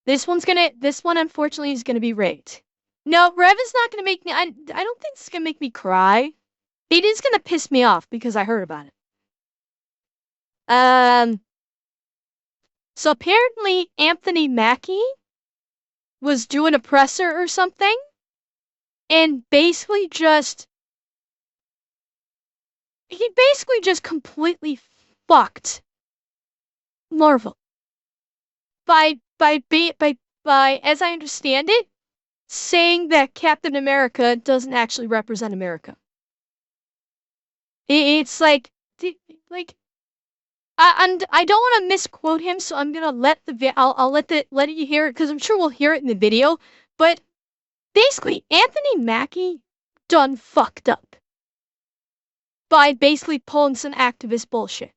This one unfortunately is gonna be rigged. No, Rev is not gonna make me, I don't think it's gonna make me cry. It is gonna piss me off because I heard about it. So apparently Anthony Mackie was doing a presser or something, and he basically just completely fucked Marvel by as I understand it, saying that Captain America doesn't actually represent America. It's like, like, and I don't want to misquote him, so I'm gonna I'll let you hear it because I'm sure we'll hear it in the video. But basically, Anthony Mackie done fucked up by basically pulling some activist bullshit.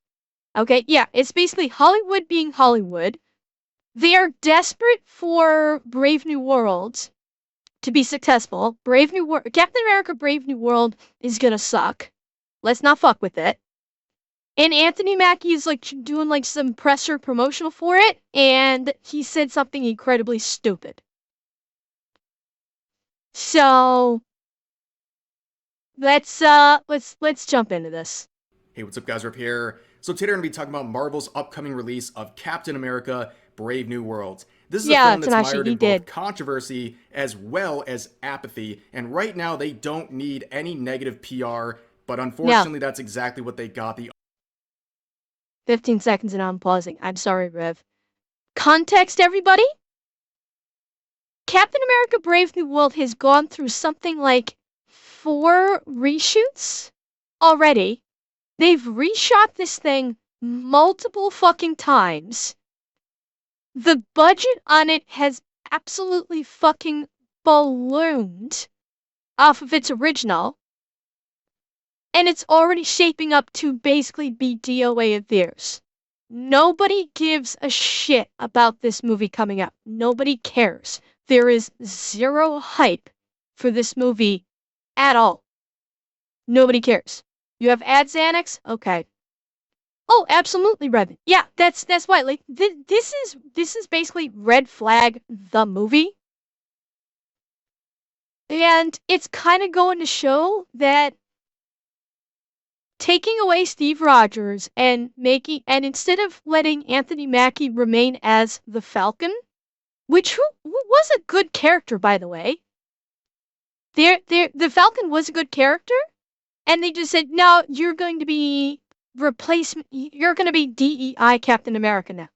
Okay, yeah, it's basically Hollywood being Hollywood. They are desperate for Brave New World to be successful. Captain America Brave New World is gonna suck. Let's not fuck with it. And Anthony Mackie is like doing like some presser promotional for it, and he said something incredibly stupid. So let's jump into this. Hey, what's up, guys? Rip here. So today we're going to be talking about Marvel's upcoming release of Captain America Brave New World. This is a Yeah, film that's Tanashi, mired he in both did. controversy as well as apathy, and right now they don't need any negative PR, but No, unfortunately that's exactly what they got. The 15 seconds and I'm pausing. I'm sorry, Rev. Context, everybody? Captain America Brave New World has gone through something like 4 reshoots already. They've reshot this thing multiple fucking times. The budget on it has absolutely fucking ballooned off of its original. And it's already shaping up to basically be DOA of theirs. Nobody gives a shit about this movie coming out. Nobody cares. There is zero hype for this movie at all. Nobody cares. You have ad Xanax? Okay. Oh, absolutely, Revan. Yeah, that's why. Like this is basically Red Flag the movie. And it's kind of going to show that taking away Steve Rogers and instead of letting Anthony Mackie remain as the Falcon, which was a good character, by the way. The Falcon was a good character, and they just said, no, you're going to be you're going to be DEI Captain America now.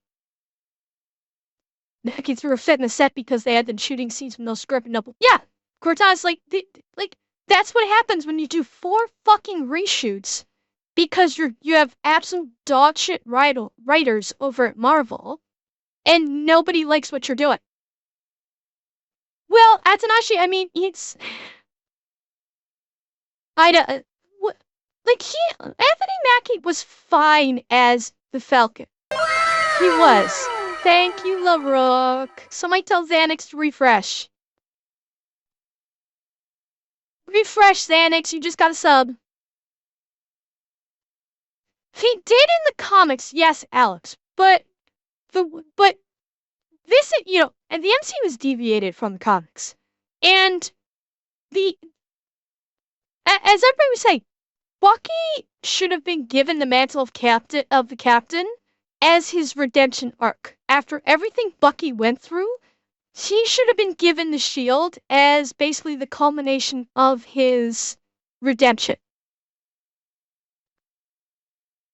Mackie threw a fit in the set because they had the shooting scenes with no script and no. Yeah, Cortana's like that's what happens when you do 4 fucking reshoots because you have absolute dog shit writers over at Marvel, and nobody likes what you're doing. Well, Atanashi, I mean, it's Ida, Anthony Mackie was fine as the Falcon. He was. Thank you, LaRook. Somebody tell Xanax to refresh. Refresh, Xanax, you just got a sub. He did in the comics, yes, Alex, but this, and the MCU was deviated from the comics. And as everybody was saying, Bucky should have been given the mantle of the captain as his redemption arc. After everything Bucky went through, he should have been given the shield as basically the culmination of his redemption.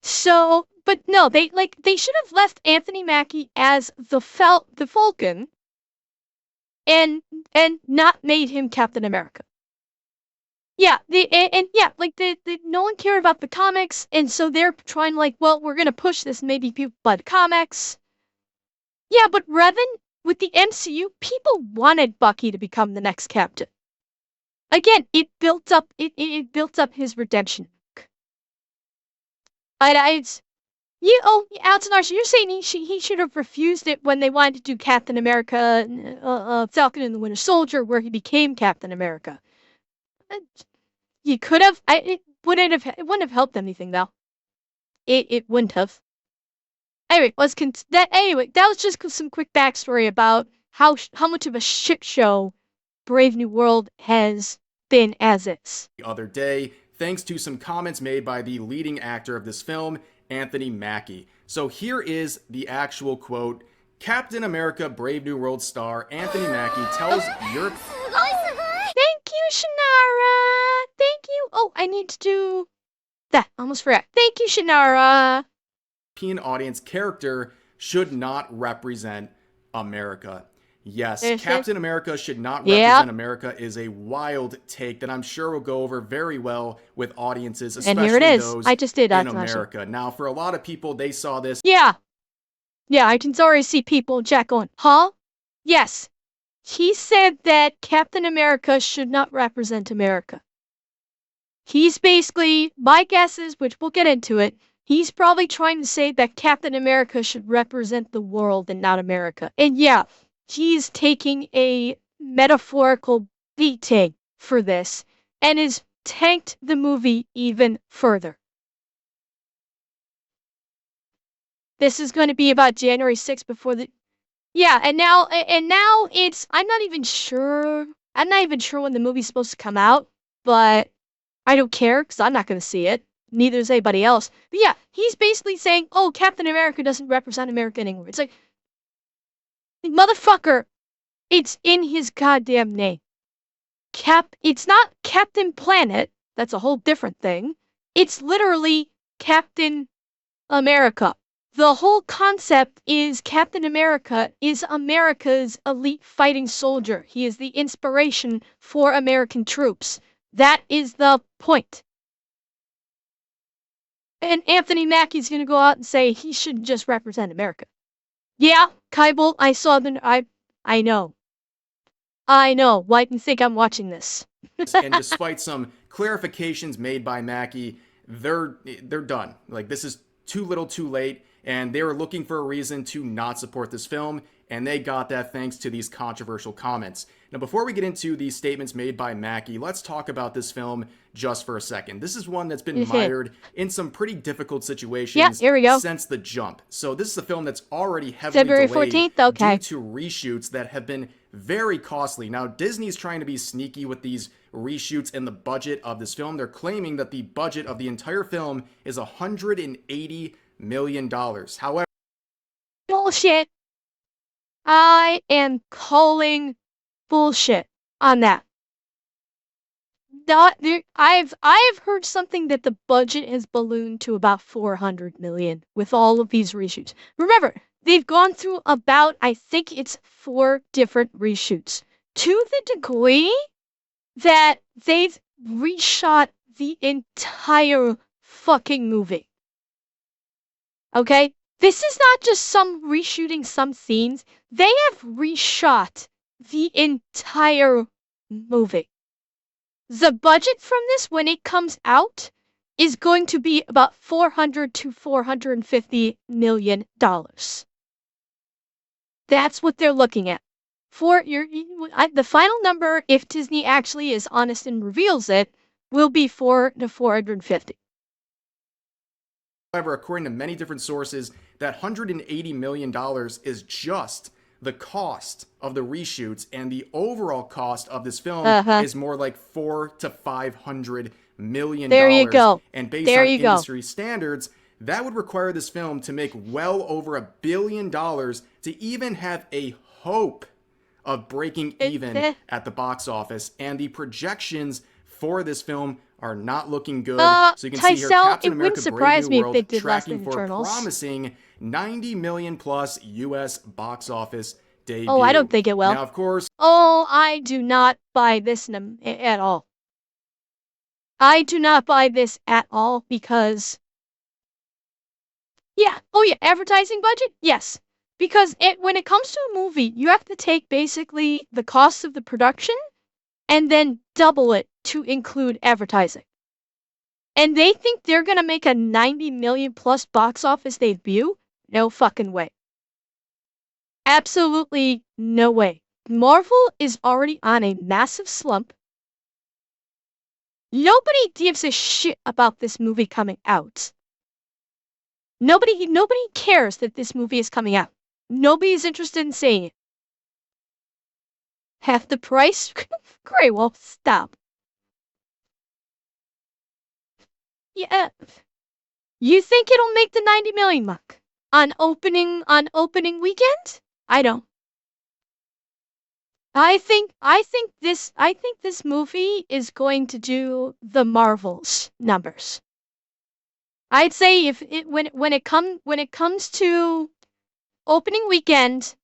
So, but no, they should have left Anthony Mackie as the Falcon and not made him Captain America. Yeah, no one cared about the comics, and so they're trying well, we're gonna push this, maybe people buy the comics. Yeah, but Revan, with the MCU, people wanted Bucky to become the next captain. Again, it built up his redemption. Alton Archer, you're saying he should have refused it when they wanted to do Captain America, Falcon and the Winter Soldier, where he became Captain America. You could have. It wouldn't have helped anything though. It wouldn't have. Anyway, that was just some quick backstory about how much of a shit show Brave New World has been as is. The other day, thanks to some comments made by the leading actor of this film, Anthony Mackie. So here is the actual quote. Captain America Brave New World star Anthony Mackie tells Europe... Thank you, Shannara! Thank you! Oh, I need to do that. Almost forgot. Thank you, Shannara! European audience character should not represent America. Yes, Captain America should not represent America is a wild take that I'm sure will go over very well with audiences, especially and here it is. those I just did in America. actually. Now, for a lot of people, they saw this. Yeah, I can already see people Jack going, huh? Yes. He said that Captain America should not represent America. He's basically, my guess is, which we'll get into it, he's probably trying to say that Captain America should represent the world and not America. And yeah, he's taking a metaphorical beating for this and has tanked the movie even further. This is going to be about January 6th before the... Yeah, and now it's... I'm not even sure when the movie's supposed to come out, but I don't care because I'm not going to see it. Neither is anybody else. But yeah, he's basically saying, oh, Captain America doesn't represent America anymore. It's like, motherfucker, it's in his goddamn name. It's not Captain Planet. That's a whole different thing. It's literally Captain America. The whole concept is Captain America is America's elite fighting soldier. He is the inspiration for American troops. That is the point. And Anthony Mackie's going to go out and say he should just represent America. Yeah, Kybal, I saw I know. Why do you think I'm watching this? And despite some clarifications made by Mackie, they're done. Like, this is too little too late, and they were looking for a reason to not support this film, and they got that thanks to these controversial comments. Now, before we get into these statements made by Mackie, let's talk about this film just for a second. This is one that's been mired in some pretty difficult situations since the jump. So this is a film that's already heavily February delayed 14th? Okay. due to reshoots that have been very costly. Now, Disney's trying to be sneaky with these reshoots and the budget of this film. They're claiming that the budget of the entire film is $180 million. However, bullshit. I am calling bullshit on that. I've heard something that the budget has ballooned to about $400 million with all of these reshoots. Remember, they've gone through about, I think it's 4 different reshoots, to the degree that they've reshot the entire fucking movie. Okay? This is not just some reshooting some scenes. They have reshot the entire movie. The budget from this, when it comes out, is going to be about $400 to $450 million. That's what they're looking at. The final number, if Disney actually is honest and reveals it, will be $400 to $450. However, according to many different sources, that $180 million is just the cost of the reshoots, and the overall cost of this film is more like $400 to $500 million. There you go. And based on industry standards, that would require this film to make well over $1 billion to even have a hope of breaking even at the box office. And the projections for this film are not looking good. So you can see here, Captain America Brave New World tracking for a promising 90 million plus US box office debut. Oh, I don't think it will. Now, of course. Oh, I do not buy this at all. I do not buy this at all because... Yeah. Oh, yeah. Advertising budget? Yes. Because when it comes to a movie, you have to take basically the cost of the production and then double it to include advertising. And they think they're going to make a 90 million plus box office debut? No fucking way. Absolutely no way. Marvel is already on a massive slump. Nobody gives a shit about this movie coming out. Nobody cares that this movie is coming out. Nobody is interested in seeing it. Half the price? Great, well, stop. Yeah. You think it'll make the 90 million, Muck? On opening weekend? I don't. I think this movie is going to do the Marvels numbers. I'd say if it when it comes to opening weekend,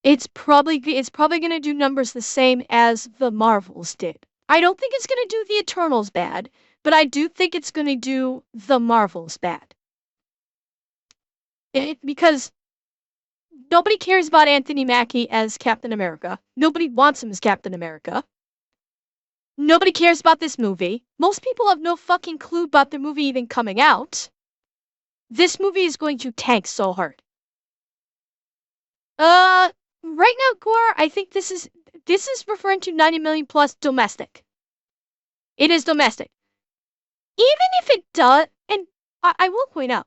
it's probably going to do numbers the same as the Marvels did. I don't think it's going to do the Eternals bad, but I do think it's going to do the Marvels bad. Because nobody cares about Anthony Mackie as Captain America. Nobody wants him as Captain America. Nobody cares about this movie. Most people have no fucking clue about the movie even coming out. This movie is going to tank so hard. Right now, Gore, I think this is referring to 90 million plus domestic. It is domestic. Even if it does, and I will point out,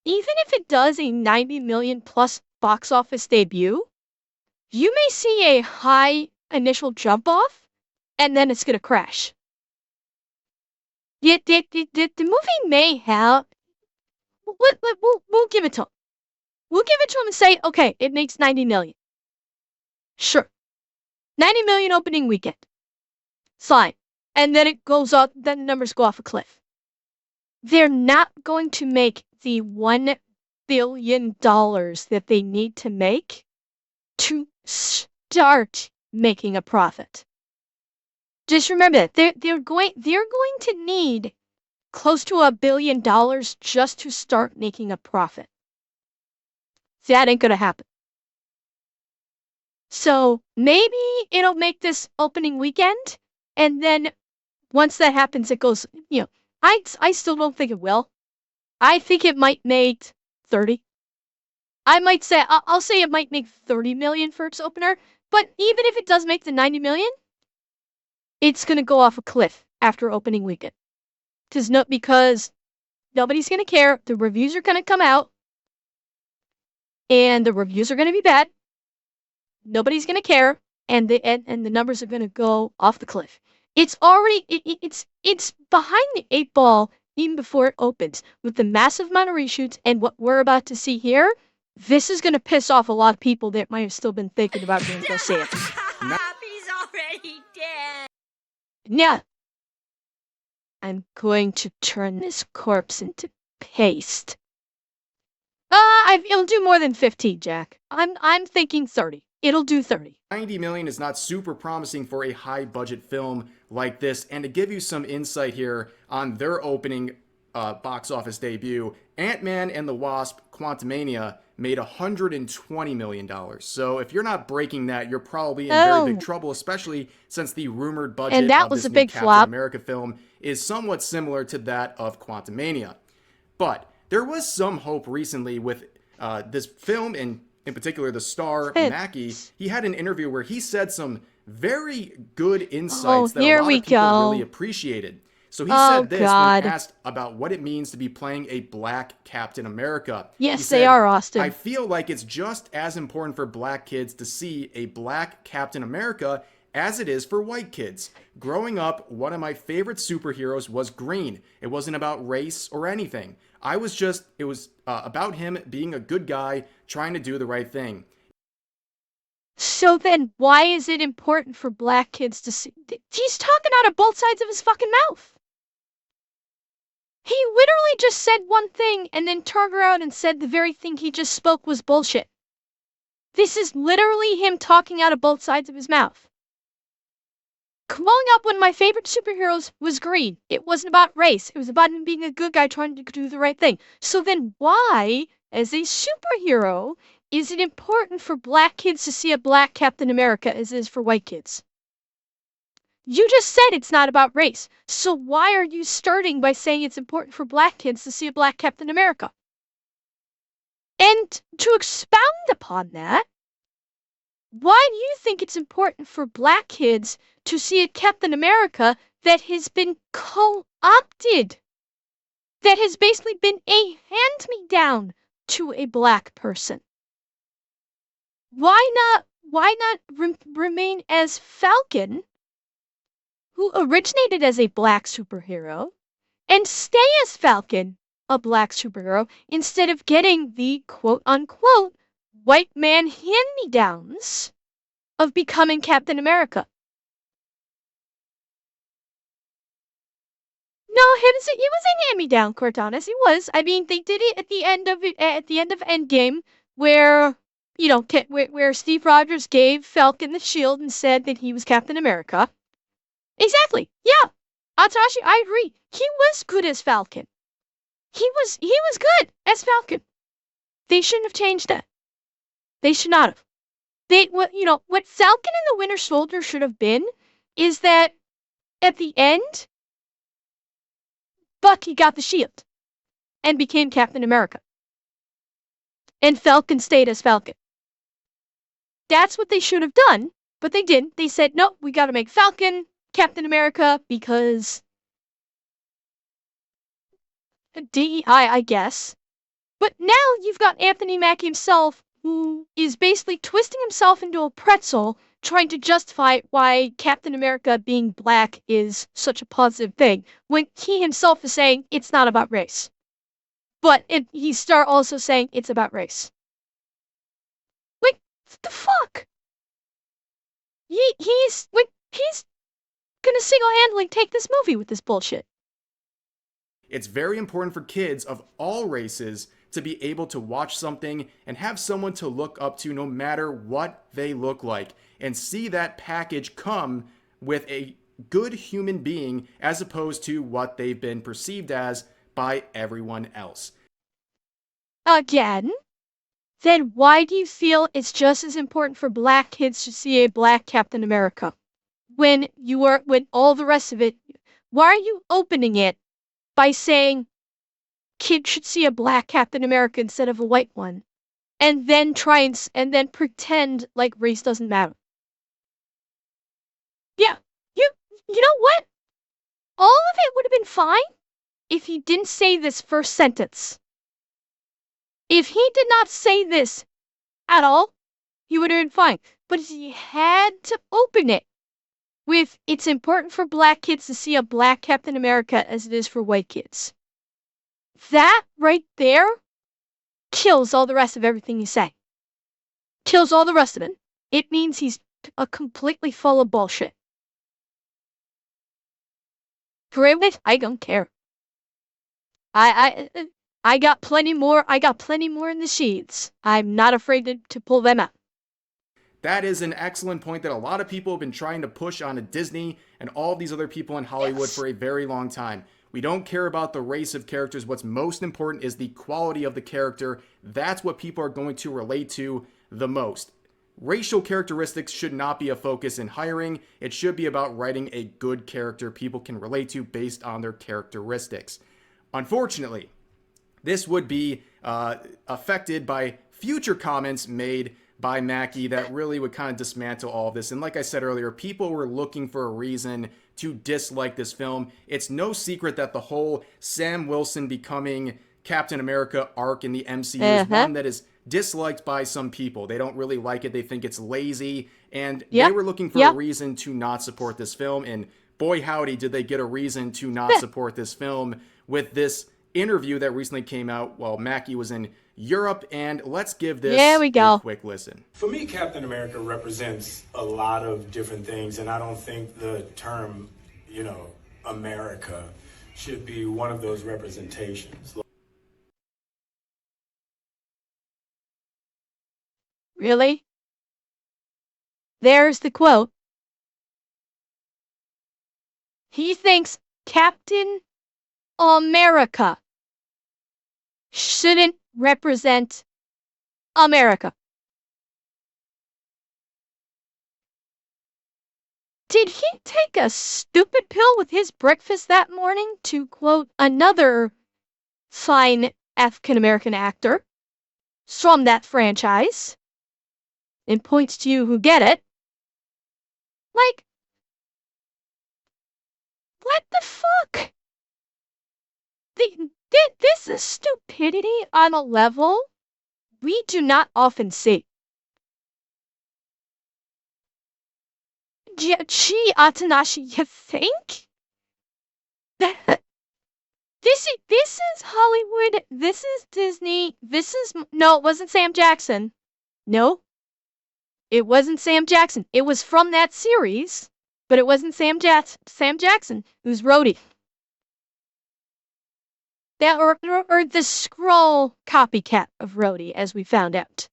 even if it does a 90 million plus box office debut, you may see a high initial jump off, and then it's gonna crash. The movie may have. We'll give it to him. We'll give it to him and say, okay, it makes 90 million. Sure. 90 million opening weekend. Fine. And then it goes up, then the numbers go off a cliff. They're not going to make the $1 billion that they need to make to start making a profit. Just remember that they're going to need close to $1 billion just to start making a profit. That ain't gonna happen. So maybe it'll make this opening weekend, and then once that happens, it goes, I still don't think it will. I think it might make 30. I'll say it might make 30 million for its opener, but even if it does make the 90 million, it's gonna go off a cliff after opening weekend. Because nobody's gonna care. The reviews are gonna come out, and the reviews are gonna be bad. Nobody's gonna care, and the numbers are gonna go off the cliff. It's already it's behind the 8 ball even before it opens with the massive amount of reshoots and what we're about to see here. This is gonna piss off a lot of people that might have still been thinking about going to go see it. He's already dead. Yeah. I'm going to turn this corpse into paste. It'll do more than 15, Jack. I'm thinking 30. It'll do 30. 90 million is not super promising for a high budget film like this. And to give you some insight here on their opening box office debut, Ant-Man and the Wasp: Quantumania made $120 million. So if you're not breaking that, you're probably in very big trouble, especially since the rumored budget and that of was this a new big Captain flop. America film is somewhat similar to that of Quantumania. But there was some hope recently with this film, and in particular the star Mackie. He had an interview where he said some very good insights that a lot of people really appreciated. So he said this when asked about what it means to be playing a black Captain America. Yes, he said, they are, Austin. I feel like it's just as important for black kids to see a black Captain America as it is for white kids. Growing up, one of my favorite superheroes was Green. It wasn't about race or anything. It was about him being a good guy, trying to do the right thing. So then, why is it important for black kids to see? He's talking out of both sides of his fucking mouth. He literally just said one thing and then turned around and said the very thing he just spoke was bullshit. This is literally him talking out of both sides of his mouth. Growing up, one of my favorite superheroes was Green. It wasn't about race. It was about him being a good guy trying to do the right thing. So then why, as a superhero, is it important for black kids to see a black Captain America as it is for white kids? You just said it's not about race. So why are you starting by saying it's important for black kids to see a black Captain America? And to expound upon that, why do you think it's important for black kids to see a Captain America that has been co-opted? That has basically been a hand-me-down to a black person? Why why not remain as Falcon, who originated as a black superhero, and stay as Falcon, a black superhero, instead of getting the quote-unquote white man hand-me-downs of becoming Captain America. No, he was a hand-me-down, Cortana. He was. I mean, they did it at the end of Endgame, where where Steve Rogers gave Falcon the shield and said that he was Captain America. Exactly. Yeah. Atashi, I agree. He was good as Falcon. He was good as Falcon. They shouldn't have changed that. They should not have. What Falcon and the Winter Soldier should have been is that at the end, Bucky got the shield and became Captain America. And Falcon stayed as Falcon. That's what they should have done, but they didn't. They said, no, we gotta make Falcon Captain America because DEI, I guess. But now you've got Anthony Mackie himself, who is basically twisting himself into a pretzel, trying to justify why Captain America being black is such a positive thing, when he himself is saying it's not about race. But he's also saying it's about race. Like, what the fuck? He's gonna single-handedly take this movie with this bullshit. It's very important for kids of all races to be able to watch something and have someone to look up to no matter what they look like, and see that package come with a good human being as opposed to what they've been perceived as by everyone else. Again? Then why do you feel it's just as important for black kids to see a black Captain America? When all the rest of it, why are you opening it by saying kids should see a black Captain America instead of a white one, and then and then pretend like race doesn't matter? Yeah, you know what? All of it would have been fine if he didn't say this first sentence. If he did not say this at all, he would have been fine. But he had to open it with, it's important for black kids to see a black Captain America as it is for white kids. That right there kills all the rest of everything you say. Kills all the rest of it. It means he's completely full of bullshit. For it, I don't care. I got plenty more. I got plenty more in the sheets. I'm not afraid to pull them out. That is an excellent point that a lot of people have been trying to push onto Disney and all these other people in Hollywood for a very long time. We don't care about the race of characters. What's most important is the quality of the character. That's what people are going to relate to the most. Racial characteristics should not be a focus in hiring. It should be about writing a good character people can relate to based on their characteristics. Unfortunately, this would be affected by future comments made by Mackie that really would kind of dismantle all of this. And like I said earlier, people were looking for a reason to dislike this film. It's no secret that the whole Sam Wilson becoming Captain America arc in the MCU is one that is disliked by some people. They don't really like it. They think it's lazy. And they were looking for a reason to not support this film. And boy, howdy, did they get a reason to not support this film with this interview that recently came out while Mackie was in Europe. And let's give this a quick listen. For me, Captain America represents a lot of different things, and I don't think the term, America should be one of those representations. Really? There's the quote. He thinks Captain America shouldn't represent America. Did he take a stupid pill with his breakfast that morning, to quote another fine African-American actor from that franchise? And points to you who get it. Like, what the fuck? This is stupidity on a level we do not often see. Gee, Atanashi, you think? This is Hollywood. This is Disney. No, it wasn't Sam Jackson. No, it wasn't Sam Jackson. It was from that series, but it wasn't Sam Jackson. It was Rhodey. That or the Skrull copycat of Rhodey, as we found out.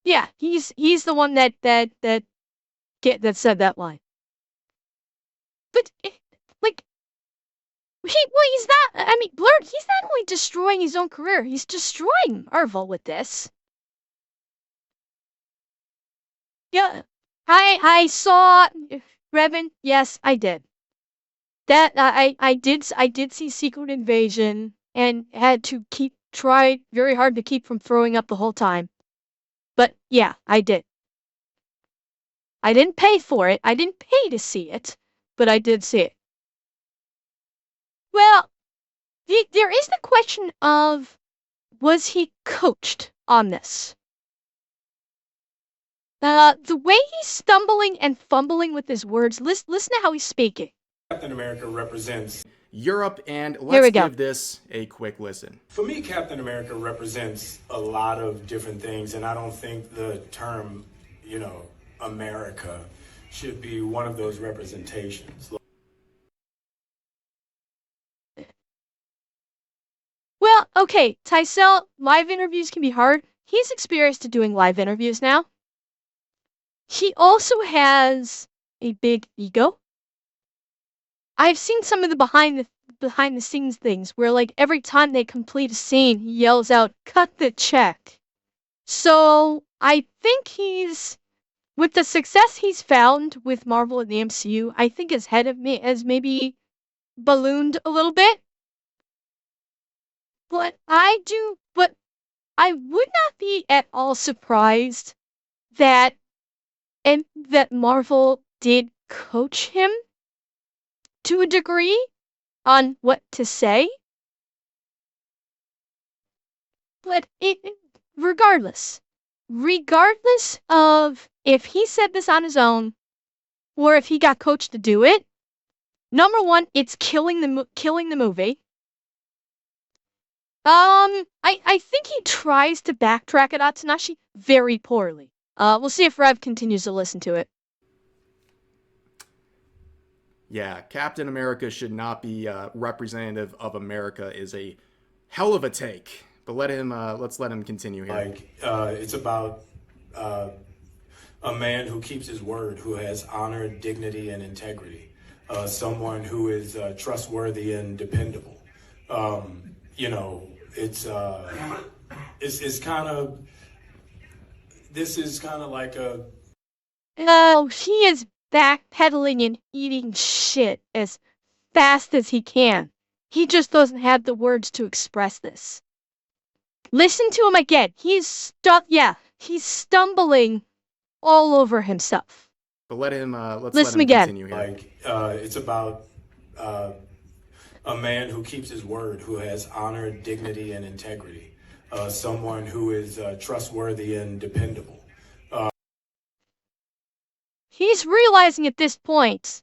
Yeah, he's the one that said that line. But like, he's not. I mean, Blurred. He's not only destroying his own career. He's destroying Marvel with this. Yeah, I saw Revan. Yes, I did. That I did see Secret Invasion and had to try very hard to keep from throwing up the whole time. But yeah, I did. I didn't pay for it. I didn't pay to see it, but I did see it. Well, there is the question of, was he coached on this? The way he's stumbling and fumbling with his words, listen to how he's speaking. Captain America represents Europe, and Here we let's go. give this a quick listen. For me, Captain America represents a lot of different things, and I don't think the term, America should be one of those representations. Well, okay, Tysell, live interviews can be hard. He's experienced at doing live interviews now. He also has a big ego. I've seen some of the behind the scenes things where, like, every time they complete a scene, he yells out, "Cut the check." So I think with the success he's found with Marvel and the MCU, I think his head has maybe ballooned a little bit. But I would not be at all surprised that Marvel did coach him to a degree on what to say. But regardless of if he said this on his own or if he got coached to do it, number one, it's killing the movie. I think he tries to backtrack at Atsunashi very poorly. We'll see if Rev continues to listen to it. Yeah, Captain America should not be representative of America is a hell of a take. But let's let him continue here. It's about a man who keeps his word, who has honor, dignity, and integrity. Someone who is trustworthy and dependable. It's kind of. This is kind of like a. Oh, he is backpedaling and eating shit as fast as he can. He just doesn't have the words to express this. Listen to him again. He's stumbling all over himself. But let's Listen let him again. continue here. It's about a man who keeps his word, who has honor, dignity, and integrity. Someone who is trustworthy and dependable. He's realizing at this point,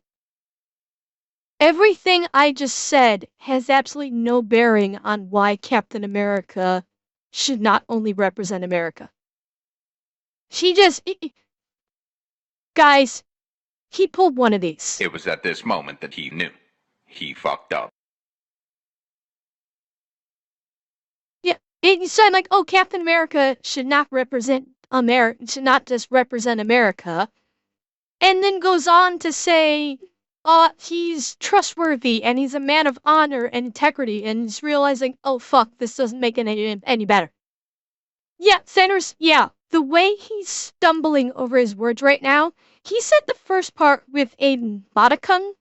everything I just said has absolutely no bearing on why Captain America should not only represent America. Guys, he pulled one of these. It was at this moment that he knew. He fucked up. Yeah, it said like, oh, Captain America should not just represent America. And then goes on to say, he's trustworthy and he's a man of honor and integrity, and he's realizing, oh fuck, this doesn't make it any better. Yeah, Sanders, yeah, the way he's stumbling over his words right now, he said the first part with a modicum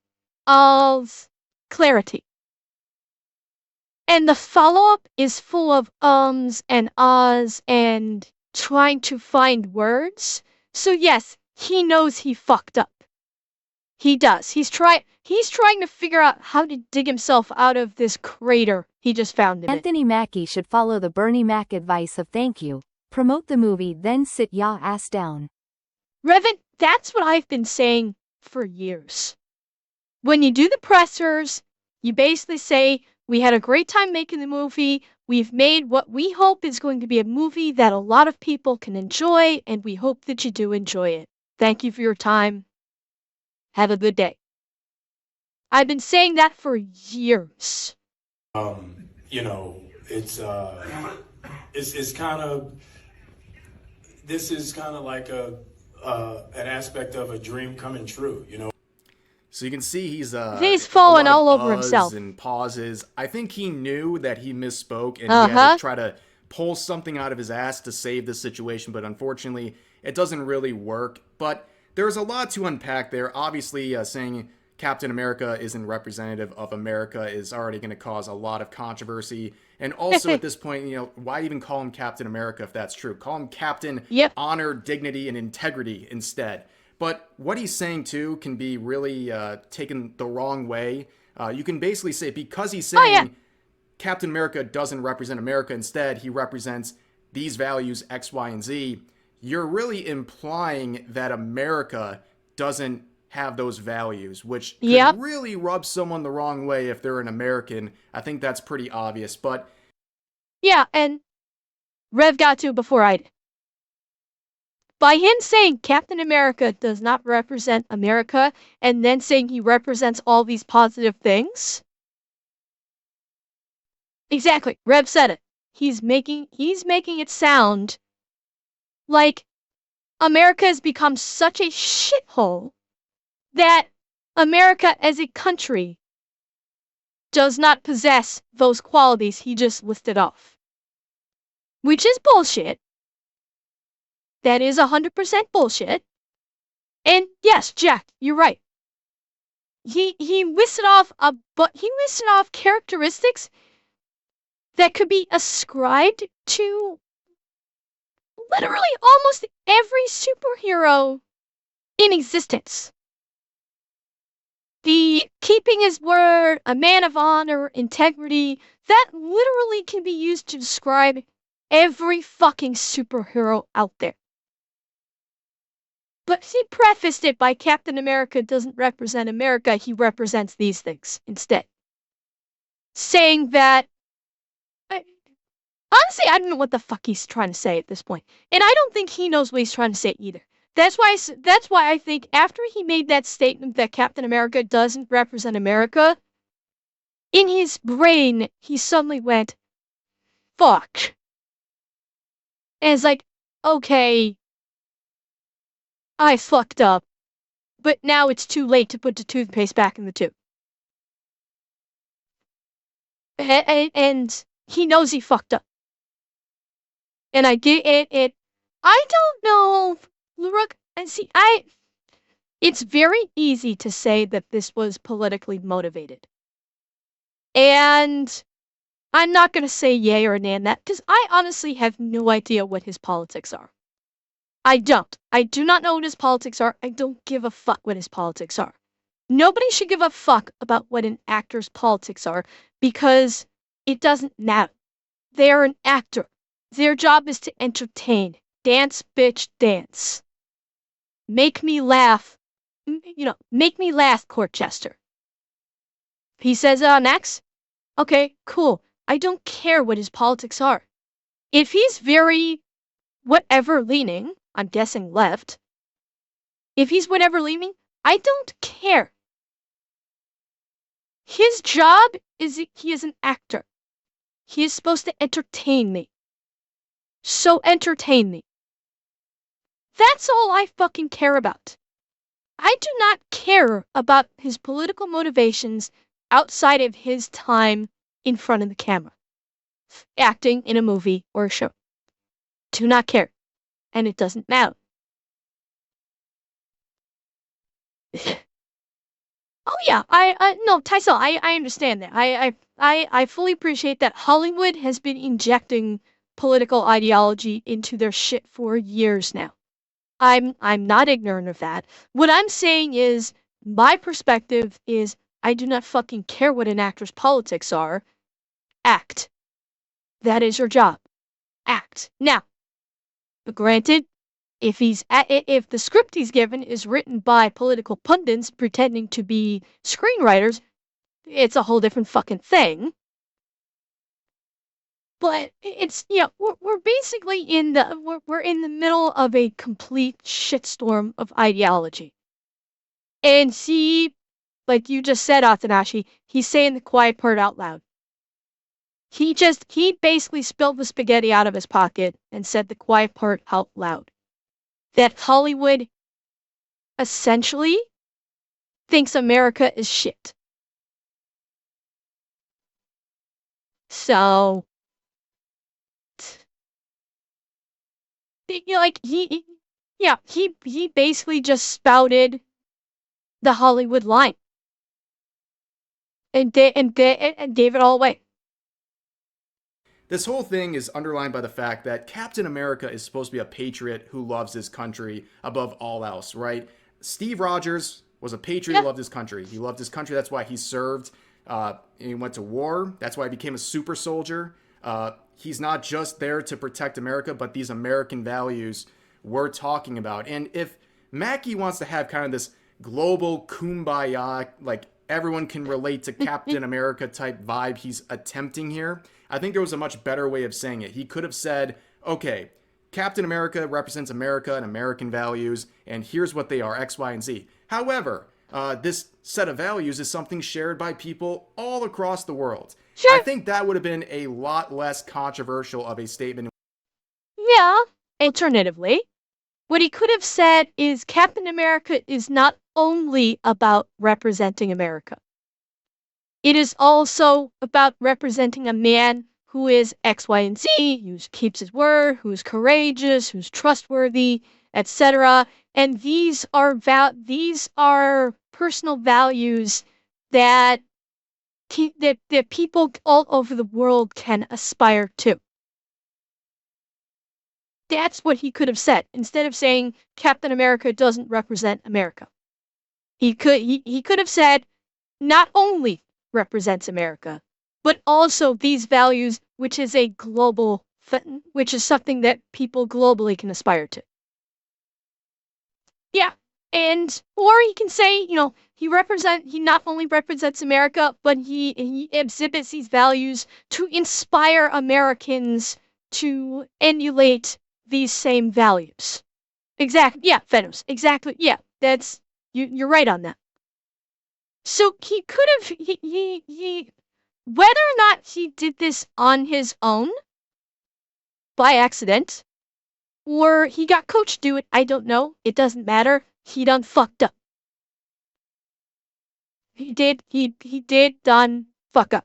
of clarity. And the follow-up is full of ums and ahs and trying to find words. So yes, he knows he fucked up. He does. He's trying to figure out how to dig himself out of this crater he just found in it. Anthony Mackie should follow the Bernie Mac advice of thank you, promote the movie, then sit ya ass down. Revan, That's what I've been saying for years. When you do the pressers, you basically say, we had a great time making the movie. We've made what we hope is going to be a movie that a lot of people can enjoy, and we hope that you do enjoy it. Thank you for your time. Have a good day. I've been saying that for years. You know, it's kind of, this is kind of like an aspect of a dream coming true, you know. So you can see he's falling a lot all of over himself. And pauses. I think he knew that he misspoke and he had Uh-huh. to try to pull something out of his ass to save this situation, but unfortunately, it doesn't really work. But there's a lot to unpack there. Obviously, saying Captain America isn't representative of America is already going to cause a lot of controversy. And also at this point, you know, why even call him Captain America if that's true? Call him Captain Honor, Dignity, and Integrity instead. But what he's saying, too, can be really taken the wrong way. You can basically say, because he's saying Captain America doesn't represent America, instead he represents these values, X, Y, and Z, you're really implying that America doesn't have those values, which could really rub someone the wrong way if they're an American. I think that's pretty obvious, but... Yeah, and Rev got to before I did. By him saying Captain America does not represent America, and then saying he represents all these positive things. Exactly, Rev said it. He's making it sound like America has become such a shithole that America as a country does not possess those qualities he just listed off. Which is bullshit. That is 100% bullshit. And yes, Jack, you're right. He listed off characteristics that could be ascribed to literally almost every superhero in existence. The keeping his word, a man of honor, integrity, that literally can be used to describe every fucking superhero out there. But he prefaced it by Captain America doesn't represent America, he represents these things instead. Saying that... honestly, I don't know what the fuck he's trying to say at this point. And I don't think he knows what he's trying to say either. That's why I think after he made that statement that Captain America doesn't represent America, in his brain, he suddenly went, fuck. And it's like, okay, I fucked up, but now it's too late to put the toothpaste back in the tube. And he knows he fucked up. And I get it. I don't know, Luruk, and see, it's very easy to say that this was politically motivated. And I'm not going to say yay or nay on that, because I honestly have no idea what his politics are. I don't. I do not know what his politics are. I don't give a fuck what his politics are. Nobody should give a fuck about what an actor's politics are, because it doesn't matter. They are an actor. Their job is to entertain. Dance, bitch, dance. Make me laugh. Make me laugh, court jester. He says, next? Okay, cool. I don't care what his politics are. If he's very whatever leaning, I'm guessing left. If he's whatever leaning, I don't care. His job is he is an actor. He is supposed to entertain me. So entertain me. That's all I fucking care about. I do not care about his political motivations outside of his time in front of the camera. Acting in a movie or a show. Do not care. And it doesn't matter. Oh yeah, no, Tyson, I understand that. I fully appreciate that Hollywood has been injecting political ideology into their shit for years now. I'm not ignorant of that. What I'm saying is, my perspective is, I do not fucking care what an actor's politics are. Act. That is your job. Act. Now, but granted, If if the script he's given is written by political pundits pretending to be screenwriters, it's a whole different fucking thing. But it's we're basically in the middle of a complete shitstorm of ideology. And he, like you just said, Atanashi, he's saying the quiet part out loud. He basically spilled the spaghetti out of his pocket and said the quiet part out loud. That Hollywood essentially thinks America is shit. So, like he basically just spouted the Hollywood line and gave it all away. This whole thing is underlined by the fact that Captain America is supposed to be a patriot who loves his country above all else, right? Steve Rogers was a patriot who loved his country. He loved his country. That's why he served. He went to war. That's why he became a super soldier. He's not just there to protect America, but these American values we're talking about. And if Mackie wants to have kind of this global kumbaya, like everyone can relate to Captain America type vibe he's attempting here, I think there was a much better way of saying it. He could have said, okay, Captain America represents America and American values, and here's what they are, X, Y, and Z. However, this set of values is something shared by people all across the world. Sure. I think that would have been a lot less controversial of a statement. Yeah. Alternatively, what he could have said is Captain America is not only about representing America. It is also about representing a man who is X, Y, and Z, who keeps his word, who's courageous, who's trustworthy, etc. And these are personal values that that people all over the world can aspire to. That's what he could have said instead of saying Captain America doesn't represent America. He could have said not only represents America, but also these values, which is which is something that people globally can aspire to. Yeah, or he can say, he not only represents America, but he exhibits these values to inspire Americans to emulate these same values. Exactly. Yeah, Venom's. Exactly. Yeah, you're right on that. So he could have, whether or not he did this on his own, by accident, or he got coached to do it, I don't know. It doesn't matter. He done fucked up. He did done fuck up.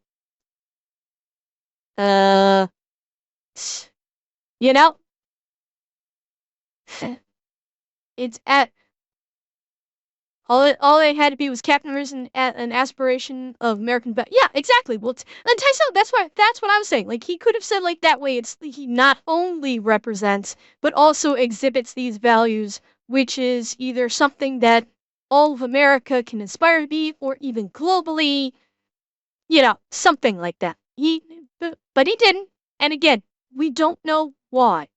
You know? It's at all they had to be was Captain America an aspiration of American. Yeah, exactly. Well, that's what I was saying. Like he could have said like that way. He not only represents but also exhibits these values, which is either something that all of America can aspire to be, or even globally. Something like that. But he didn't. And again, we don't know why.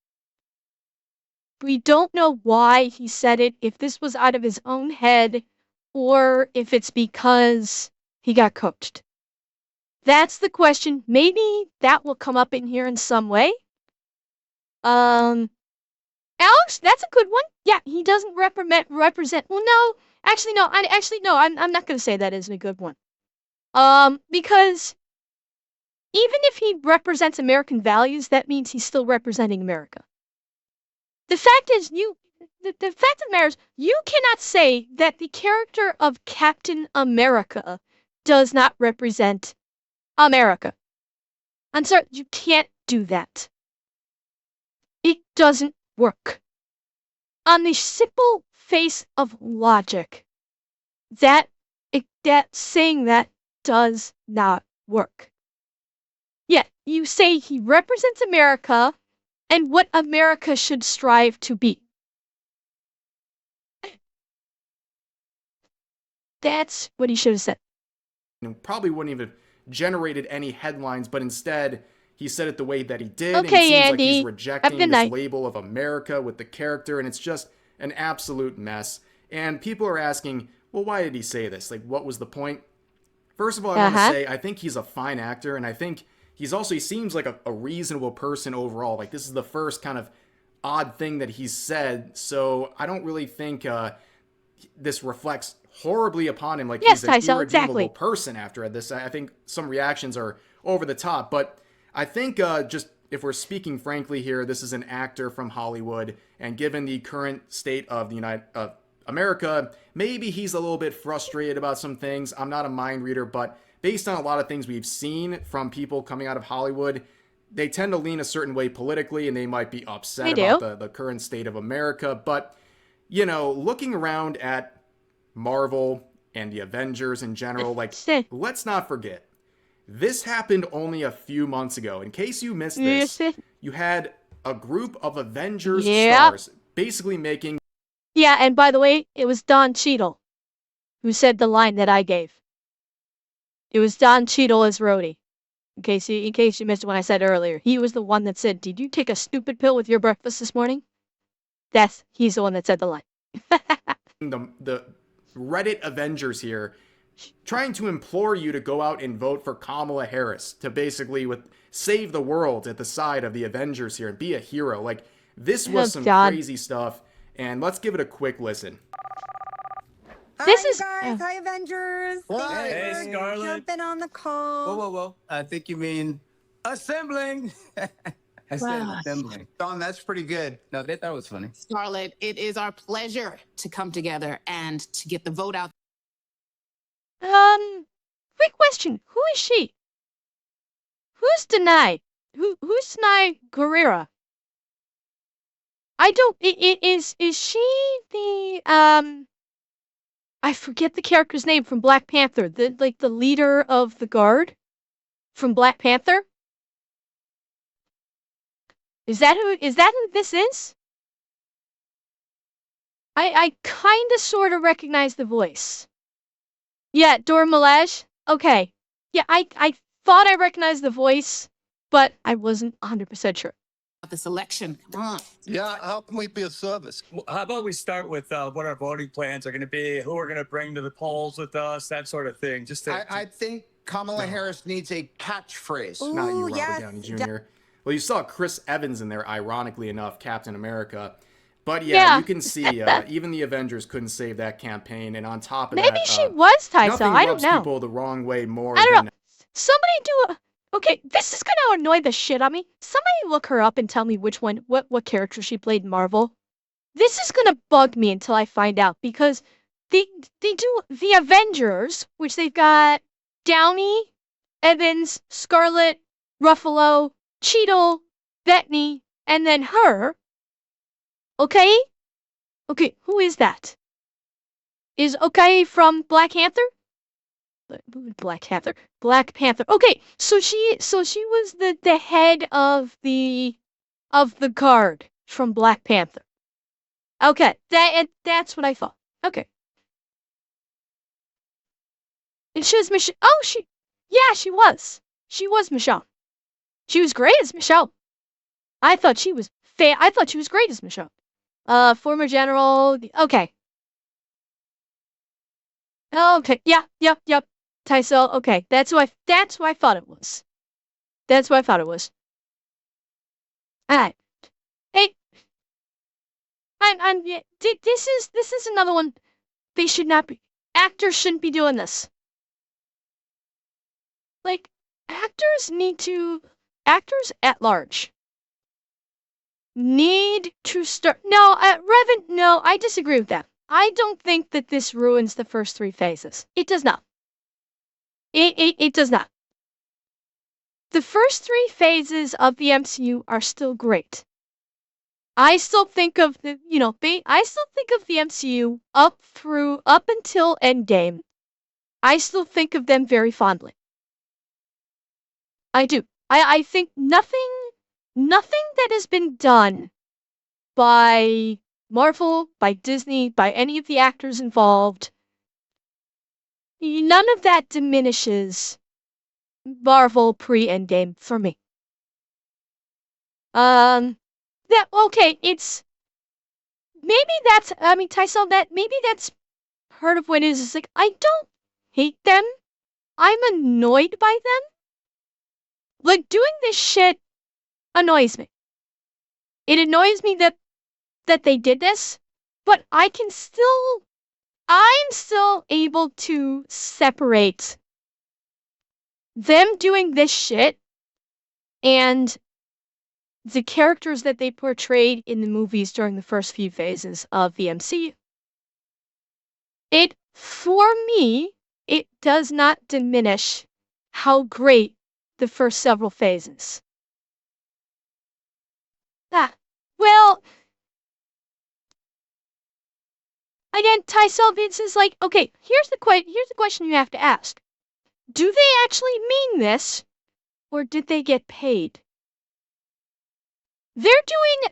We don't know why he said it, if this was out of his own head, or if it's because he got coached. That's the question. Maybe that will come up in here in some way. Alex, that's a good one. Yeah, he doesn't represent. Well, no, actually, no. I'm not gonna say that isn't a good one. Because even if he represents American values, that means he's still representing America. The fact is, the fact of the matter is, you cannot say that the character of Captain America does not represent America. I'm sorry, you can't do that. It doesn't work. On the simple face of logic, that saying that does not work. Yet, you say he represents America and what America should strive to be. That's what he should have said. Probably wouldn't even have generated any headlines, but instead he said it the way that he did, and it Okay, seems like he's Andy. Have a rejecting good this night. label of America with the character, and it's just an absolute mess. And people are asking, well, why did he say this? Like, what was the point? First of all, I want to say I think he's a fine actor, and I think he seems like a reasonable person overall. Like, this is the first kind of odd thing that he's said, so I don't really think this reflects horribly upon him. Like, Yes, he's an Tyso, irredeemable exactly. person after this. I think some reactions are over the top, but I think just if we're speaking frankly here, this is an actor from Hollywood, and given the current state of the United America, maybe he's a little bit frustrated about some things. I'm not a mind reader, but based on a lot of things we've seen from people coming out of Hollywood, they tend to lean a certain way politically, and they might be upset about the current state of America. But, you know, looking around at Marvel and the Avengers in general, like, let's not forget, this happened only a few months ago. In case you missed this, you had a group of Avengers stars basically making... Yeah, and by the way, it was Don Cheadle who said the line that I gave. It was Don Cheadle as Rhodey. In case you missed what I said earlier. He was the one that said, "Did you take a stupid pill with your breakfast this morning?" He's the one that said the line. the Reddit Avengers here trying to implore you to go out and vote for Kamala Harris to basically save the world at the side of the Avengers here and be a hero. Like, this was some crazy stuff, and let's give it a quick listen. Hi, hi Avengers. Hey, Scarlet. Jumping on the call. Whoa. I think you mean assembling. I said assembling. Don, that's pretty good. No, they thought it was funny. Scarlet, it is our pleasure to come together and to get the vote out. Quick question. Who is she? Who's Denai? Who's Denai Guerrera? I don't, is she the, I forget the character's name from Black Panther, the leader of the guard from Black Panther? Is that who this is? I kinda sorta recognize the voice. Yeah, Dora Milaje? Okay. Yeah, I thought I recognized the voice, but I wasn't 100% sure. This election. Come on. Yeah, how can we be of service? Well, how about we start with what our voting plans are going to be, who we're going to bring to the polls with us, that sort of thing. I think Kamala Harris needs a catchphrase. Not you, Robert Downey Jr. Well, you saw Chris Evans in there, ironically enough, Captain America. But yeah, you can see even the Avengers couldn't save that campaign, and on top of that, maybe she was Tyson. I don't know. Nothing rubs people the wrong way more. I don't know. Somebody do a... Okay, this is gonna annoy the shit out of me. Somebody look her up and tell me which one, what character she played in Marvel. This is gonna bug me until I find out, because they do the Avengers, which they've got Downey, Evans, Scarlet, Ruffalo, Cheadle, Bettany, and then her. Okay? Okay, who is that? Is Okay from Black Panther? Black Panther. Okay, so she was the head of the guard from Black Panther. Okay, that's what I thought. Okay. And she was Michelle. Oh, she was. She was Michelle. She was great as Michelle. I thought she was great as Michelle. Former general. Okay. Okay. Yep. Tyso, okay, that's who I thought it was. That's what I thought it was. Alright. Hey, yeah, this is another one. They should not be. Actors shouldn't be doing this. Like, actors at large need to start. No, Revan. No, I disagree with that. I don't think that this ruins the first 3 phases. It does not. It does not. The first 3 phases of the MCU are still great. I still think of the MCU up until Endgame. I still think of them very fondly. I do. I think nothing that has been done by Marvel, by Disney, by any of the actors involved, none of that diminishes Marvel pre-Endgame for me. That okay, it's maybe that's Tysel, that maybe that's part of what it is. It's like I don't hate them. I'm annoyed by them. Like doing this shit annoys me. It annoys me that they did this, but I'm still able to separate them doing this shit and the characters that they portrayed in the movies during the first few phases of the MCU. For me, it does not diminish how great the first several phases. Well, again, Tysel, Vince is like, okay, here's the question you have to ask. Do they actually mean this, or did they get paid? They're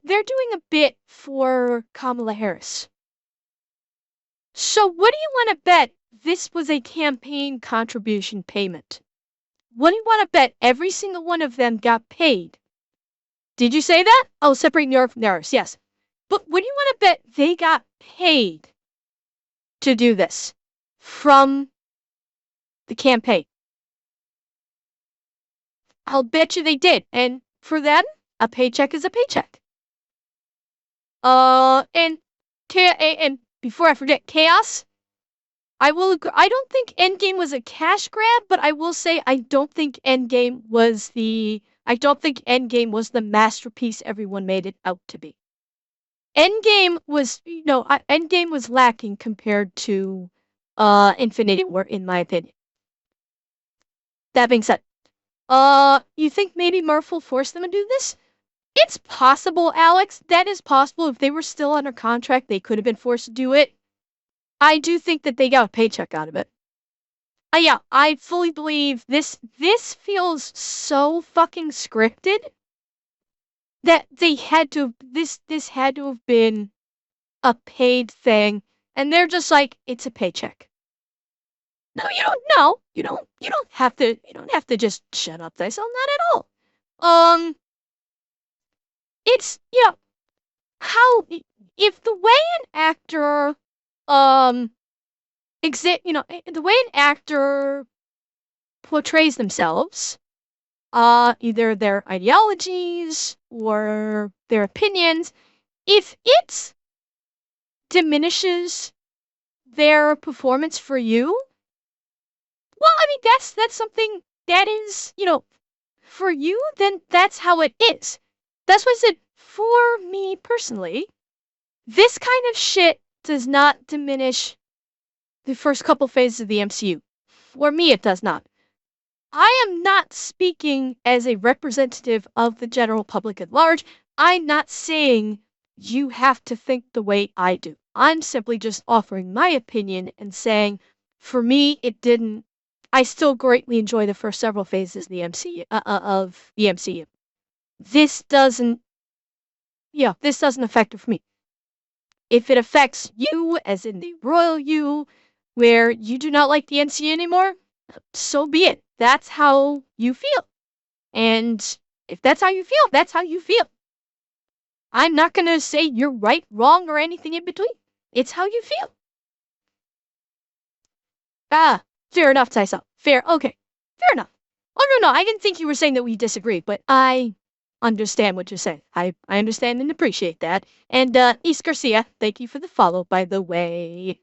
doing a bit for Kamala Harris. So what do you want to bet this was a campaign contribution payment? What do you want to bet every single one of them got paid? Did you say that? Oh, separate New York from Paris, yes. But what do you want to bet they got paid to do this from the campaign? I'll bet you they did. And for them, a paycheck is a paycheck. And before I forget, Chaos, I don't think Endgame was a cash grab, but I will say I don't think Endgame was the masterpiece everyone made it out to be. Endgame was lacking compared to Infinity War, in my opinion. That being said, you think maybe Marvel forced them to do this? It's possible, Alex. That is possible. If they were still under contract, they could have been forced to do it. I do think that they got a paycheck out of it. Yeah, I fully believe this feels so fucking scripted that this had to have been a paid thing, and they're just like, it's a paycheck. No, you don't know. You don't have to just shut up, Tysel, not at all. It's how if the way an actor the way an actor portrays themselves, either their ideologies or their opinions, if it diminishes their performance for you, well, that's something that is, for you, then that's how it is. That's why I said, for me personally, this kind of shit does not diminish the first couple phases of the MCU. For me, it does not. I am not speaking as a representative of the general public at large. I'm not saying you have to think the way I do. I'm simply just offering my opinion and saying, for me, it didn't. I still greatly enjoy the first several phases of the MCU. This doesn't affect it for me. If it affects you, as in the royal you, where you do not like the MCU anymore, so be it. That's how you feel. And if that's how you feel, that's how you feel. I'm not going to say you're right, wrong, or anything in between. It's how you feel. Fair enough, Tysel. Fair, okay. Fair enough. Oh, no, I didn't think you were saying that we disagreed, but I understand what you're saying. I understand and appreciate that. And, East Garcia, thank you for the follow, by the way.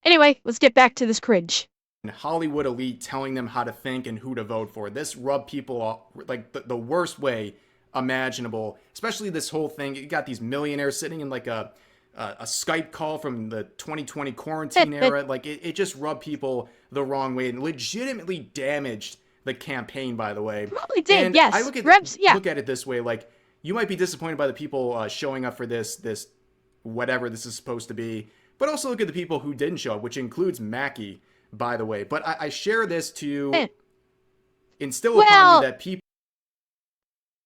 Anyway, let's get back to this cringe. Hollywood elite telling them how to think and who to vote for. This rubbed people off, like the worst way imaginable. Especially this whole thing. You got these millionaires sitting in like a Skype call from the 2020 quarantine era. Like it just rubbed people the wrong way and legitimately damaged the campaign, by the way. Probably did, and yes. I look at it this way, like you might be disappointed by the people showing up for this whatever this is supposed to be, but also look at the people who didn't show up, which includes Mackie, by the way. But I share this to instill upon you that people...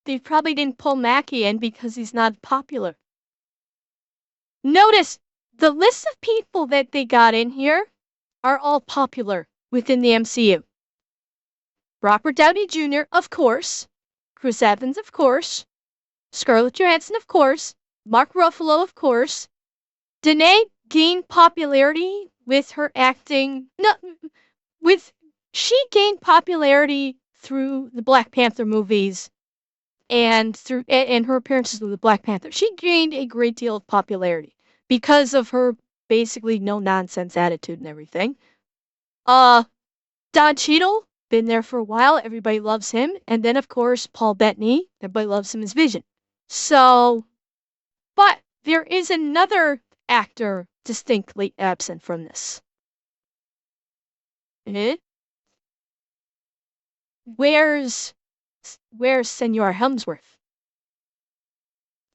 They probably didn't pull Mackie in because he's not popular. Notice, the list of people that they got in here are all popular within the MCU. Robert Downey Jr., of course. Chris Evans, of course. Scarlett Johansson, of course. Mark Ruffalo, of course. Danae gained popularity with her acting. No, she gained popularity through the Black Panther movies and her appearances with the Black Panther. She gained a great deal of popularity because of her basically no nonsense attitude and everything. Don Cheadle, been there for a while, everybody loves him, and then of course Paul Bettany, everybody loves him as Vision. So, but there is another actor distinctly absent from this. Where's Senor Hemsworth?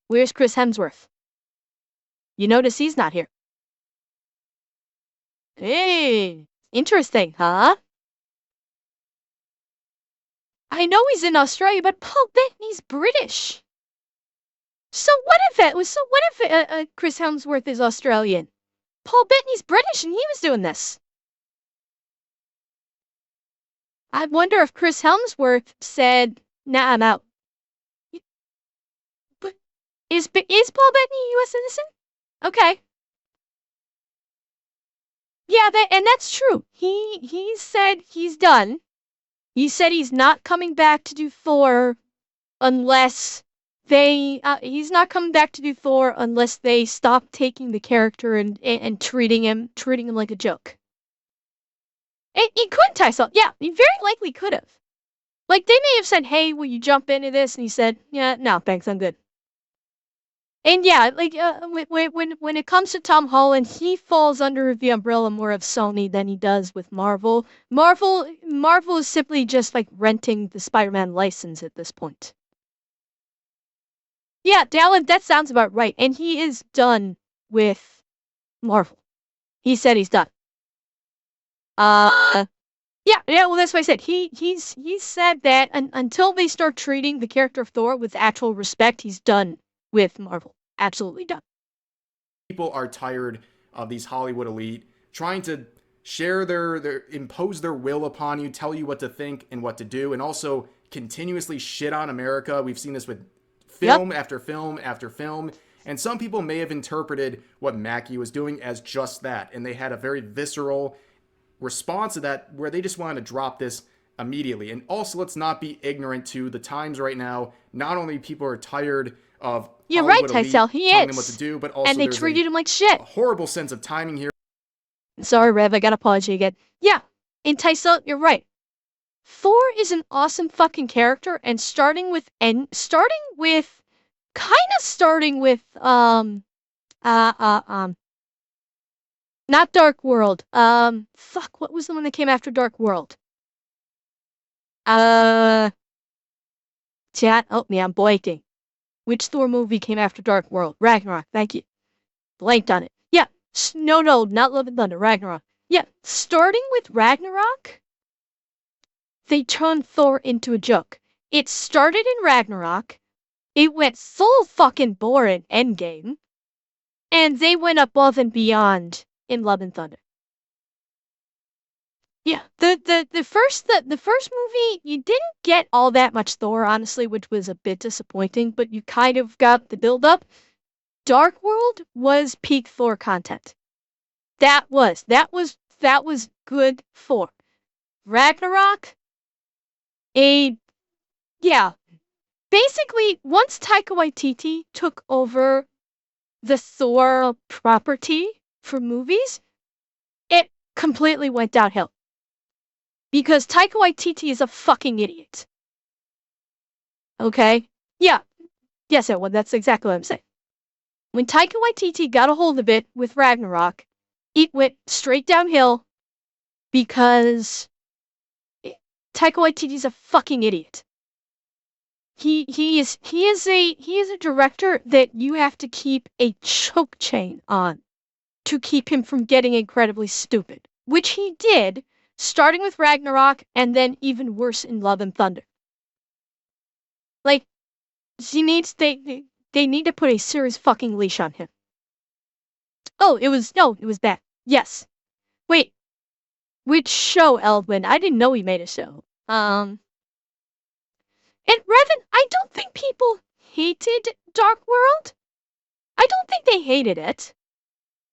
Where's Chris Hemsworth? You notice he's not here. Hey, interesting, huh? I know he's in Australia, but Paul Bettany's British. So what if Chris Hemsworth is Australian? Paul Bettany's British and he was doing this. I wonder if Chris Hemsworth said, "Nah, I'm out." But is Paul Bettany a U.S. citizen? Okay. Yeah, that's true. He said he's done. He said he's not coming back to do Thor unless he's not coming back to do Thor unless they stop taking the character and treating him like a joke. And he could tie something. Yeah, he very likely could have. Like, they may have said, "Hey, will you jump into this?" And he said, "Yeah, no, thanks, I'm good." And yeah, like, when it comes to Tom Holland, he falls under the umbrella more of Sony than he does with Marvel. Marvel is simply just, like, renting the Spider-Man license at this point. Yeah, Dallin, that sounds about right. And he is done with Marvel. He said he's done. Yeah, well, that's what I said. He's said that until they start treating the character of Thor with actual respect, he's done with Marvel. Absolutely done. People are tired of these Hollywood elite trying to share their impose their will upon you, tell you what to think and what to do, and also continuously shit on America. We've seen this with film after film after film. And some people may have interpreted what Mackie was doing as just that. And they had a very visceral response to that where they just wanted to drop this immediately. And also, let's not be ignorant to the times right now. Not only people are tired of You're right, Hollywood Tysel, he telling is. them what to do, but also and they treated him like shit. A horrible sense of timing here. Sorry, Rev, I gotta apologize again. Yeah, and Tysel, you're right. Thor is an awesome fucking character, and starting with not Dark World. Fuck, what was the one that came after Dark World? Chat, help me, I'm blanking. Which Thor movie came after Dark World? Ragnarok, thank you. Blanked on it. Yeah, no, not Love and Thunder, Ragnarok. Yeah, starting with Ragnarok, they turned Thor into a joke. It started in Ragnarok, it went full fucking bore in Endgame, and they went above and beyond in Love and Thunder. Yeah, the first movie, you didn't get all that much Thor, honestly, which was a bit disappointing, but you kind of got the build-up. Dark World was peak Thor content. That was good Thor. Ragnarok, basically, once Taika Waititi took over the Thor property for movies, it completely went downhill. Because Taika Waititi is a fucking idiot. Okay? Yeah. Yes, that's exactly what I'm saying. When Taika Waititi got a hold of it with Ragnarok, it went straight downhill because Taika Waititi's a fucking idiot. He is a director that you have to keep a choke chain on to keep him from getting incredibly stupid, which he did, starting with Ragnarok and then even worse in Love and Thunder. Like, they need to put a serious fucking leash on him. Oh, it was bad. Yes. Wait. Which show, Eldwin? I didn't know he made a show. And Revan, I don't think people hated Dark World. I don't think they hated it.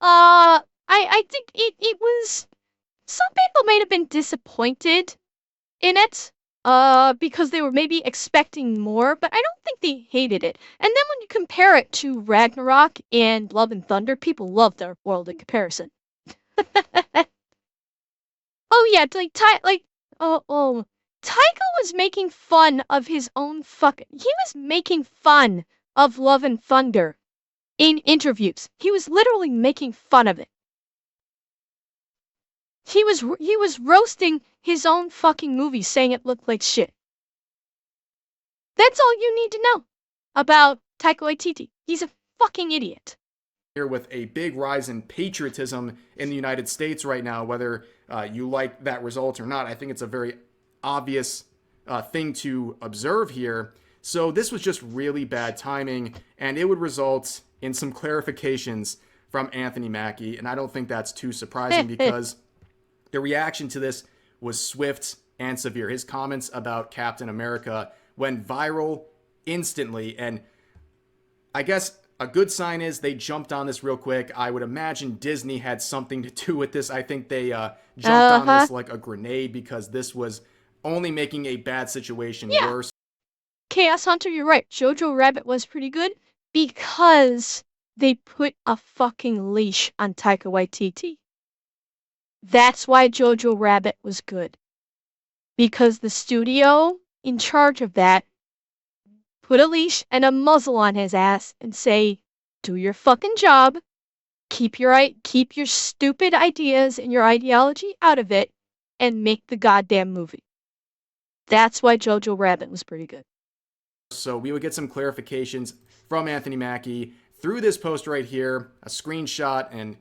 I think it was, some people may have been disappointed in it, because they were maybe expecting more, but I don't think they hated it. And then when you compare it to Ragnarok and Love and Thunder, people love Dark World in comparison. Oh yeah, Taika was making fun of his own he was making fun of Love and Thunder in interviews. He was literally making fun of it. He was roasting his own fucking movie, saying it looked like shit. That's all you need to know about Taika Waititi. He's a fucking idiot. Here with a big rise in patriotism in the United States right now, whether you like that result or not. I think it's a very obvious thing to observe here. So this was just really bad timing, and it would result in some clarifications from Anthony Mackie, and I don't think that's too surprising because the reaction to this was swift and severe. His comments about Captain America went viral instantly, and I guess a good sign is they jumped on this real quick. I would imagine Disney had something to do with this. I think they jumped on this like a grenade because this was only making a bad situation worse. Chaos Hunter, you're right. Jojo Rabbit was pretty good because they put a fucking leash on Taika Waititi. That's why Jojo Rabbit was good. Because the studio in charge of that put a leash and a muzzle on his ass and say, do your fucking job, keep your stupid ideas and your ideology out of it, and make the goddamn movie. That's why Jojo Rabbit was pretty good. So we would get some clarifications from Anthony Mackie through this post right here, a screenshot, and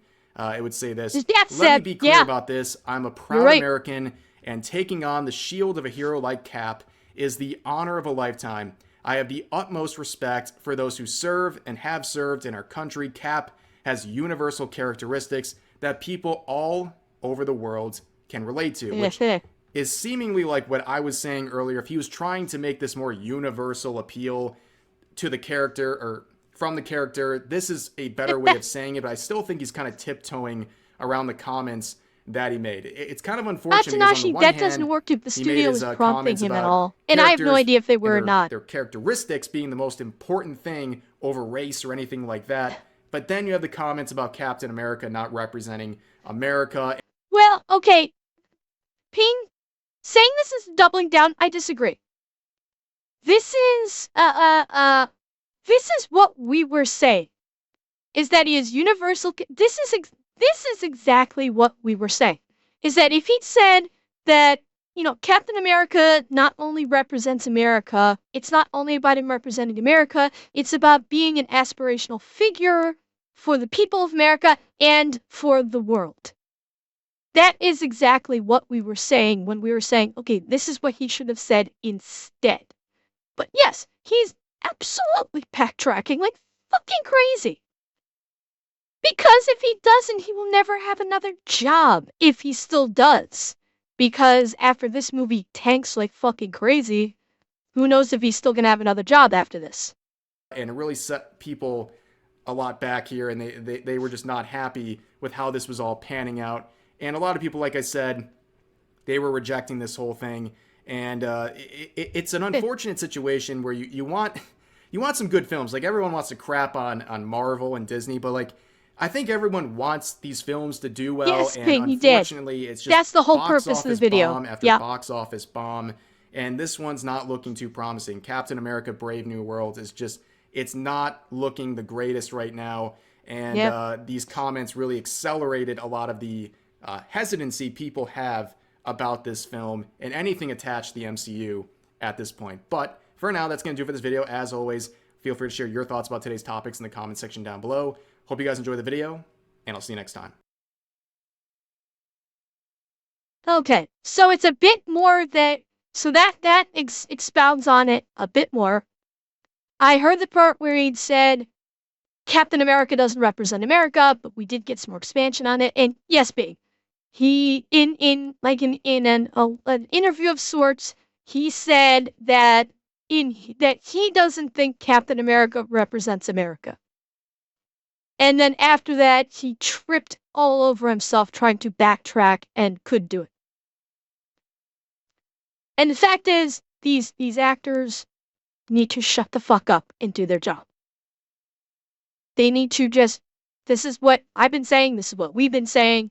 it would say this. Let me be clear about this. I'm a proud American, and taking on the shield of a hero like Cap is the honor of a lifetime. I have the utmost respect for those who serve and have served in our country. Cap has universal characteristics that people all over the world can relate to, which is seemingly like what I was saying earlier. If he was trying to make this more universal appeal to the character or from the character, this is a better way of saying it, but I still think he's kind of tiptoeing around the comments that he made. It's kind of unfortunate because on the one hand, doesn't work if the studio is prompting him at all. And I have no idea if they were or not. Their characteristics being the most important thing over race or anything like that. But then you have the comments about Captain America not representing America. Well, okay. Ping, saying this is doubling down, I disagree. This is what we were saying. Is that he is universal. This is exactly what we were saying. Is that if he'd said that, Captain America not only represents America, it's not only about him representing America, it's about being an aspirational figure for the people of America and for the world. That is exactly what we were saying when we were saying, okay, this is what he should have said instead. But yes, he's absolutely backtracking like fucking crazy. Because if he doesn't, he will never have another job, if he still does. Because after this movie tanks like fucking crazy, who knows if he's still gonna have another job after this. And it really set people a lot back here, and they were just not happy with how this was all panning out. And a lot of people, like I said, they were rejecting this whole thing. And it's an unfortunate situation where you want some good films. Like, everyone wants to crap on Marvel and Disney, but like, I think everyone wants these films to do well. Yes, and Ping, unfortunately, it's just that's the whole purpose of the video. Bomb after box office bomb. And this one's not looking too promising. Captain America Brave New World is just, it's not looking the greatest right now. And these comments really accelerated a lot of the hesitancy people have about this film and anything attached to the MCU at this point. But for now, that's going to do it for this video. As always, feel free to share your thoughts about today's topics in the comment section down below. Hope you guys enjoy the video, and I'll see you next time. Okay, so it's a bit more that expounds on it a bit more. I heard the part where he'd said, Captain America doesn't represent America, but we did get some more expansion on it. And yes, Big, he in an interview of sorts, he said that that he doesn't think Captain America represents America. And then after that, he tripped all over himself trying to backtrack and couldn't do it. And the fact is, these actors need to shut the fuck up and do their job. They need to just, this is what I've been saying, this is what we've been saying.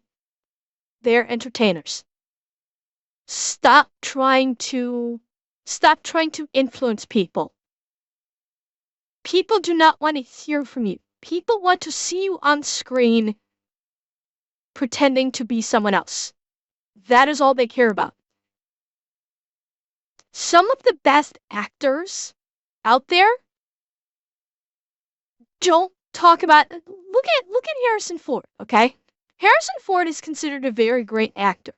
They're entertainers. Stop trying to influence people. People do not want to hear from you. People want to see you on screen pretending to be someone else. That is all they care about. Some of the best actors out there don't talk about, look at Harrison Ford, okay? Harrison Ford is considered a very great actor.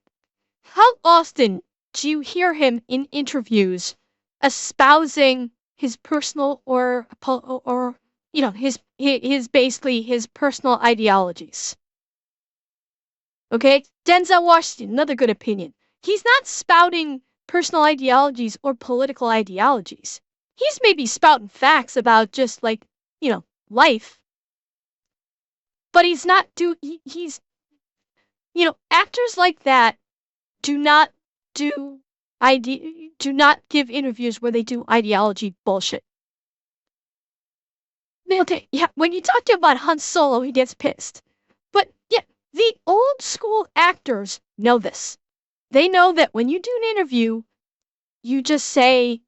How often do you hear him in interviews espousing his personal or you know, his basically his personal ideologies? Okay? Denzel Washington, another good opinion. He's not spouting personal ideologies or political ideologies. He's maybe spouting facts about just like, you know, life. But he's not he's you know, actors like that do not give interviews where they do ideology bullshit. Yeah, when you talk to him about Han Solo, he gets pissed. But yeah, the old school actors know this. They know that when you do an interview, you just say,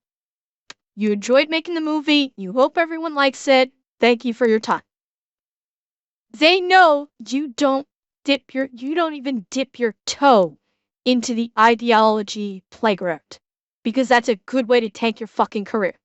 you enjoyed making the movie, you hope everyone likes it, thank you for your time. They know you don't even dip your toe into the ideology playground, because that's a good way to tank your fucking career.